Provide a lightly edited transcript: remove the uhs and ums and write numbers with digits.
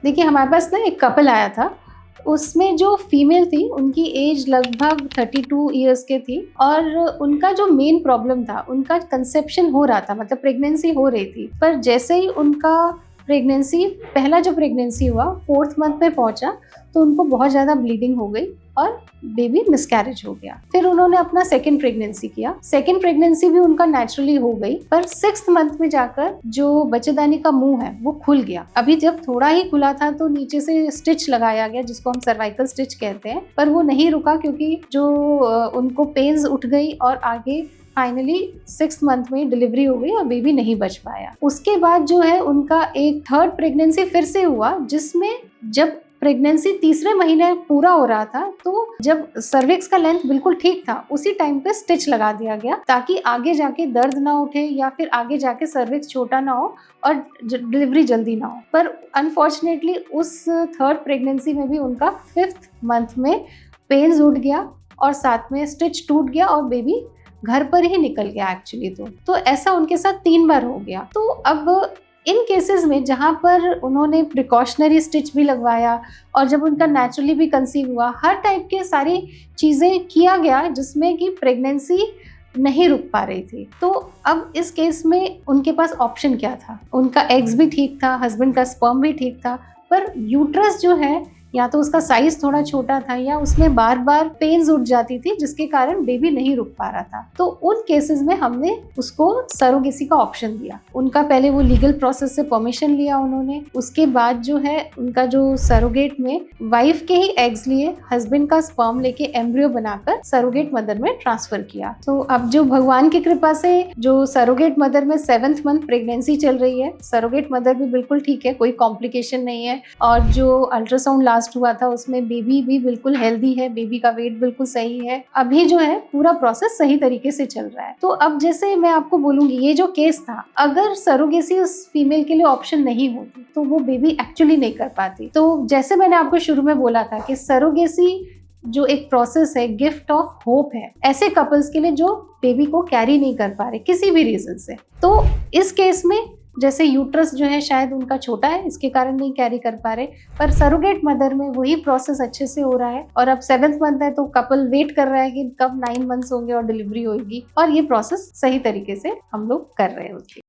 देखिए, हमारे पास ना एक कपल आया था। उसमें जो फीमेल थी उनकी एज लगभग 32 इयर्स के थी और उनका जो मेन प्रॉब्लम था, उनका कंसेप्शन हो रहा था, मतलब प्रेगनेंसी हो रही थी। पर जैसे ही उनका पहला जो प्रेगनेंसी हुआ 4th मंथ में पहुंचा तो उनको बहुत ज़्यादा ब्लीडिंग हो गई और बेबी मिसकैरेज हो गया। फिर उन्होंने अपना सेकेंड प्रेगनेंसी किया। सेकेंड प्रेगनेंसी भी उनका नेचुरली हो गई, पर 6th मंथ में जाकर जो बच्चेदानी का मुंह है वो खुल गया। अभी जब थोड़ा ही खुला था तो नीचे से स्टिच लगाया गया, जिसको हम सर्वाइकल स्टिच कहते हैं, पर वो नहीं रुका क्योंकि जो उनको पेन्स उठ गई और आगे फाइनली 6th मंथ में डिलीवरी हो गई और बेबी नहीं बच पाया। उसके बाद जो है उनका एक थर्ड प्रेगनेंसी फिर से हुआ, जिसमें जब प्रेगनेंसी तीसरे महीने पूरा हो रहा था तो जब सर्विक्स का लेंथ बिल्कुल ठीक था, उसी टाइम पे स्टिच लगा दिया गया ताकि आगे जाके दर्द ना उठे या फिर आगे जाके सर्विक्स छोटा ना हो और डिलीवरी जल्दी ना हो। पर अनफॉर्चुनेटली उस थर्ड प्रेगनेंसी में भी उनका 5th मंथ में पेन्स उठ गया और साथ में स्टिच टूट गया और बेबी घर पर ही निकल गया एक्चुअली। तो ऐसा उनके साथ 3 बार हो गया। तो अब इन केसेस में जहाँ पर उन्होंने प्रिकॉशनरी स्टिच भी लगवाया और जब उनका नेचुरली भी कंसीव हुआ, हर टाइप के सारी चीज़ें किया गया जिसमें कि प्रेगनेंसी नहीं रुक पा रही थी। तो अब इस केस में उनके पास ऑप्शन क्या था? उनका एग्स भी ठीक था, हस्बैंड का स्पर्म भी ठीक था, पर यूट्रस जो है या तो उसका साइज थोड़ा छोटा था या उसमें बार बार पेन्स उठ जाती थी जिसके कारण बेबी नहीं रुक पा रहा था। तो उन केसेस में हमने उसको सरोगेसी का ऑप्शन दिया। उनका पहले वो लीगल प्रोसेस से परमिशन लिया उन्होंने, उसके बाद जो है उनका जो सरोगेट में वाइफ के ही एग्स लिए, हस्बैंड का स्पर्म लेके एम्ब्रियो बनाकर सरोगेट मदर में ट्रांसफर किया। तो अब जो भगवान की कृपा से जो सरोगेट मदर में 7th मंथ प्रेगनेंसी चल रही है, सरोगेट मदर भी बिल्कुल ठीक है, कोई कॉम्प्लिकेशन नहीं है और जो अल्ट्रासाउंड लास्ट हुआ था उसमें बेबी भी बिल्कुल हेल्दी है, बेबी का वेट बिल्कुल सही है। अभी जो है पूरा प्रोसेस सही तरीके से चल रहा है। तो अब जैसे मैं आपको बोलूंगी, ये जो केस था, अगर सरोगेसी उस फीमेल के लिए ऑप्शन नहीं होती तो वो बेबी एक्चुअली नहीं कर पाती। तो जैसे मैंने आपको शुरू में बोला था कि सरोगेसी जो एक प्रोसेस है, गिफ्ट ऑफ होप है ऐसे कपल्स के लिए जो बेबी को कैरी नहीं कर पा रहे किसी भी रीजन से। तो इस केस में जैसे यूट्रस जो है शायद उनका छोटा है, इसके कारण नहीं कैरी कर पा रहे, पर सरोगेट मदर में वही प्रोसेस अच्छे से हो रहा है और अब 7th मंथ है तो कपल वेट कर रहा है कि कब 9 मंथ्स होंगे और डिलीवरी होगी और ये प्रोसेस सही तरीके से हम लोग कर रहे हैं उसकी।